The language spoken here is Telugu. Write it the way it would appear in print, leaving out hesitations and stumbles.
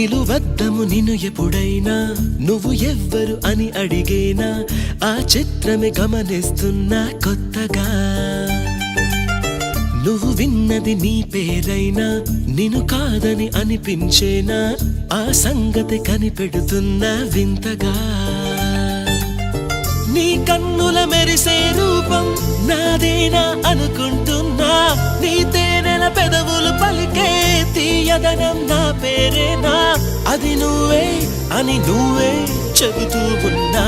నిలువద్దము నిన్ను ఎప్పుడైనా నువ్వు ఎవ్వరు అని అడిగేనా ఆ చిత్రమే గమనిస్తున్నా కొత్తగా నువ్వు విన్నది నీ పేరైనా నిన్ను కాదని అనిపించేనా ఆ సంగతి కనిపెడుతున్నా వింతగా నీ కన్నుల మెరిసే రూపం నాదేనా అనుకుంటున్నా నీ తేనెల పెదవులు పలికే తీయదనం నా పేరేనా అది నువ్వే అని నువ్వే చెబుతూ ఉన్నా